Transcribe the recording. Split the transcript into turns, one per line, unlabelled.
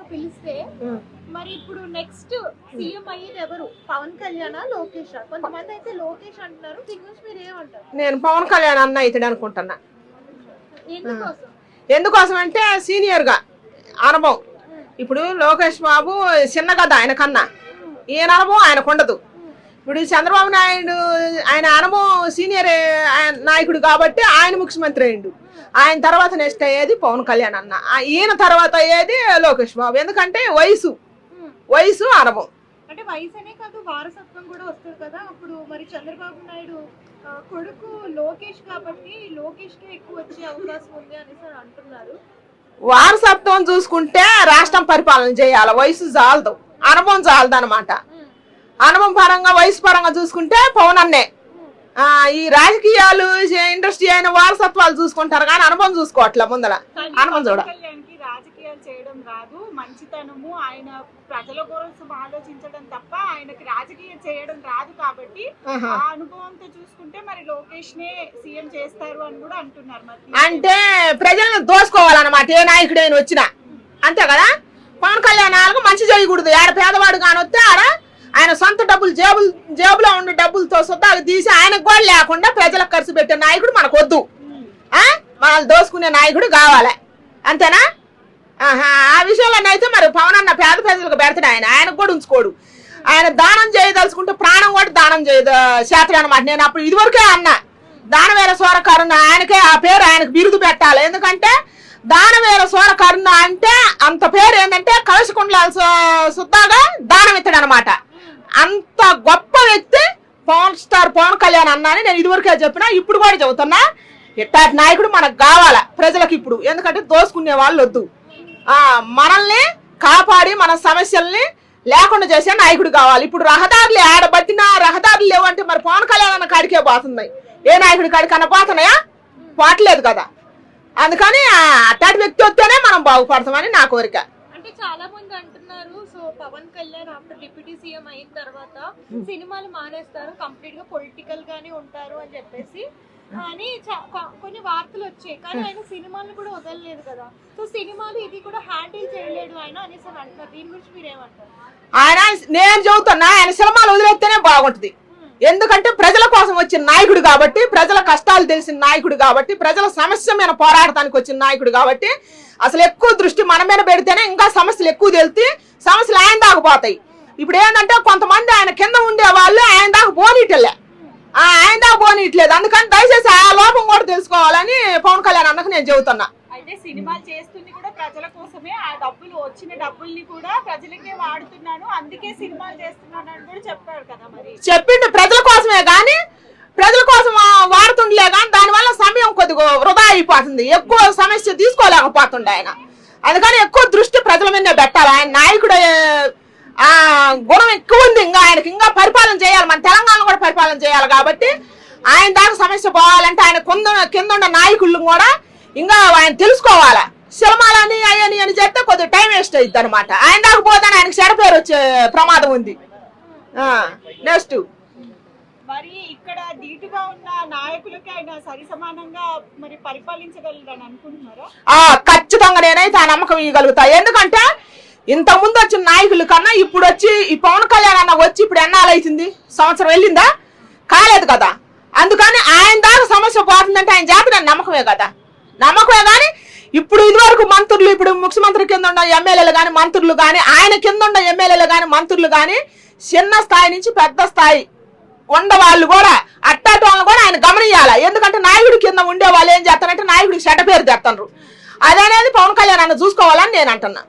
పిలిస్తే మరి ఇప్పుడు నెక్స్ట్ సీఎం అయ్యేది ఎవరు? పవన్ కళ్యాణ్, లోకేష్? కొంతమంది అయితే లోకేష్ అంటున్నారు. దీని గురించి మీరు ఏమంటారు?
నేను పవన్ కళ్యాణ్ అన్న అవుతాడు అనుకుంటున్నా.
ఎందుకోసం?
ఎందుకోసం అంటే సీనియర్ గా అనుభవం. ఇప్పుడు లోకేష్ బాబు చిన్న కదా ఆయన కన్నా, ఈయన అనుభవం ఆయనకు ఉండదు. ఇప్పుడు చంద్రబాబు నాయుడు ఆయన అనుభవం సీనియర్ నాయకుడు కాబట్టి ఆయన ముఖ్యమంత్రి అయ్యిండు. ఆయన తర్వాత నెక్స్ట్ అయ్యేది పవన్ కళ్యాణ్ అన్న, ఈయన తర్వాత అయ్యేది లోకేష్ బాబు. ఎందుకంటే వయసు అనుభవం.
అంటే వయసు అనే కాదు, వారసత్వం కూడా వస్తుంది కదా. అప్పుడు మరి చంద్రబాబు నాయుడు కొడుకు లోకేష్ కాబట్టి లోకేష్ కి ఎక్కువ వచ్చే అవకాశం ఉంది అనేసి అంటున్నారు.
వారసత్వం చూసుకుంటే రాష్ట్రం పరిపాలన చేయాలి, వయసు చాలదు, అనుభవం చాలదు అనమాట. అనుభవం పరంగా వయసు పరంగా చూసుకుంటే పవన్ అన్నే. ఈ రాజకీయాలు ఇండస్ట్రీ అయిన వారసత్వాలు చూసుకుంటారు కానీ అనుభవం చూసుకోవట్లే. ముందర అనుభవం చూడ
రాజకీయాలు చేయడం రాదు, మంచితనము, ఆయన ప్రజల కోసం ఆలోచించడం తప్ప ఆయనకి రాజకీయం చేయడం రాదు కాబట్టి ఆ అనుభవంతో చూసుకుంటే మరి లోకేష్ నే సీఎం చేస్తారు అని కూడా అంటున్నారు.
అంటే ప్రజలను దోసుకోవాలన్నమాట ఏ నాయకుడైనా వచ్చినా, అంతే కదా. పవన్ కళ్యాణ్ మంచి చేయకూడదు. ఆడ పేదవాడు కానొస్తే ఆడ ఆయన సొంత డబ్బులు జేబులో ఉన్న డబ్బులతో సుద్దా తీసి ఆయనకు కూడా లేకుండా ప్రజలకు ఖర్చు పెట్టే నాయకుడు మనకు వద్దు. మనల్ని దోసుకునే నాయకుడు కావాలి, అంతేనా? ఆ విషయంలోనైతే మరి పవన్ అన్న పేద ప్రజలకు పెడతాడు. ఆయనకు కూడా ఉంచుకోడు. ఆయన దానం చేయదలుచుకుంటే ప్రాణం కూడా దానం చేస్తాడు అనమాట. నేను అప్పుడు ఇదివరకే అన్నా, దానవేల సోర కరుణ, ఆయనకే ఆ పేరు ఆయనకు బిరుదు పెట్టాలి. ఎందుకంటే దానవేల సోర కరుణ అంటే అంత పేరు ఏంటంటే కలశకుండలాల సుద్దాగా దానం ఇస్తాడు అనమాట. అంత గొప్ప వ్యక్తి పవన్ స్టార్ పవన్ కళ్యాణ్ అన్న అని నేను ఇదివరకే చెప్పినా, ఇప్పుడు కూడా చెబుతున్నా. ఇట్లాంటి నాయకుడు మనకు కావాలా ప్రజలకు ఇప్పుడు. ఎందుకంటే దోసుకునే వాళ్ళు వద్దు, మనల్ని కాపాడి మన సమస్యల్ని లేకుండా చేసే నాయకుడు కావాలి. ఇప్పుడు రహదారులు ఆడబట్టిన రహదారులు లేవంటే మరి పవన్ కళ్యాణ్ అన్న కాడికే పోతున్నాయి. ఏ నాయకుడి కాడికన్నా పోతున్నాయా? పోవట్లేదు కదా. అందుకని అట్లాంటి వ్యక్తి వస్తేనే మనం బాగుపడతామని నా కోరిక.
అంటే చాలా మంది అంటున్నారు, so Pawan Kalyan after deputy CM అయిన తర్వాత సినిమాలు మానేస్తారు, కంప్లీట్ గా పొలిటికల్ గానే ఉంటారు అని చెప్పేసి అని కొన్ని వార్తలు వచ్చాయి. కానీ ఆయన సినిమాలను కూడా వదలలేదు కదా. సో సినిమాలు ఇది కూడా హ్యాండిల్ చేయలేడు ఆయన అనేసి అంటున్నారు. దీని గురించి మీరేమంటారు?
ఆయన నేను చెబుతున్నా, ఆయన సినిమాలు వదిలేస్తేనే బాగుంటుంది. ఎందుకంటే ప్రజల కోసం వచ్చిన నాయకుడు కాబట్టి, ప్రజల కష్టాలు తెలిసిన నాయకుడు కాబట్టి, ప్రజల సమస్య మీద పోరాడటానికి వచ్చిన నాయకుడు కాబట్టి అసలు ఎక్కువ దృష్టి మన మీద పెడితేనే ఇంకా సమస్యలు ఎక్కువ తెలిసి సమస్యలు ఆయన దాకా పోతాయి. ఇప్పుడు ఏంటంటే కొంతమంది ఆయన కింద ఉండే వాళ్ళు ఆయన దాకా పోనీటలే, ఆయన దాకా పోనీయట్లేదు. అందుకని దయచేసి ఆ లోపం కూడా తెలుసుకోవాలని పవన్ కళ్యాణ్ అన్నకు నేను చెబుతున్నా.
అయితే సినిమాలు చేస్తుంది కూడా ప్రజల కోసమే, ఆ డబ్బులు వచ్చిన డబ్బుల్ని కూడా ప్రజలకే వాడుతున్నాను, అందుకే సినిమాలు చేస్తున్నాను అని కూడా చెప్పారు కదా. మరి
చెప్పిండు ప్రజల కోసమే కానీ ప్రజల కోసం వాడుతుండలే కానీ దానివల్ల సమయం కొద్దిగా వృధా అయిపోతుంది, ఎక్కువ సమస్య తీసుకోలేకపోతుండే ఆయన. అందుకని ఎక్కువ దృష్టి ప్రజల మీదే పెట్టాలి. ఆయన నాయకుడు గుణం ఎక్కువ ఉంది, ఇంకా ఆయనకి ఇంకా పరిపాలన చేయాలి, మన తెలంగాణ కూడా పరిపాలన చేయాలి కాబట్టి ఆయన దాకా సమస్య పోవాలంటే ఆయన కింద ఉన్న నాయకుళ్ళు కూడా ఇంకా ఆయన తెలుసుకోవాలా. సినిమాలని అయ్యని అని చెప్తే కొద్దిగా టైం వేస్ట్ అవుతుంది అనమాట. ఆయన దాకా పోతానే ఆయనకి చెడ పేరు వచ్చే ప్రమాదం ఉంది. నెక్స్ట్
మరి ఇక్కడ ధీటుగా ఉన్న నాయకులకి ఆయన సరి సమానంగా మరి పరిపాలించగలరని అనుకుంటున్నారా?
ఖచ్చితంగా నేనైతే ఆ నమ్మకం ఇవ్వగలుగుతా. ఎందుకంటే ఇంత ముందు వచ్చిన నాయకుల కన్నా ఇప్పుడు వచ్చి ఈ పవన్ కళ్యాణ్ అన్న వచ్చి ఇప్పుడు ఎన్నాళ్ళు అవుతుంది? సంవత్సరం వెళ్ళిందా? కాలేదు కదా. అందుకని ఆయన దాకా సమస్య పోతుందంటే ఆయన జాతి నమ్మకమే కదా. నమ్మకమే కానీ ఇప్పుడు ఇదివరకు మంత్రులు, ఇప్పుడు ముఖ్యమంత్రి కింద ఉన్న ఎమ్మెల్యేలు కానీ మంత్రులు కానీ, ఆయన కింద ఉన్న ఎమ్మెల్యేలు కానీ మంత్రులు కానీ చిన్న స్థాయి నుంచి పెద్ద స్థాయి ఉండవాళ్ళు కూడా అట్టాటి వాళ్ళని కూడా ఆయన గమనించాలి. ఎందుకంటే నాయకుడి కింద ఉండే వాళ్ళు ఏం చేస్తారంటే నాయకుడికి చెడ్డ పేరు తెస్తారు. అదనేది పవన్ కళ్యాణ్ అన్న చూసుకోవాలని నేను అంటున్నా.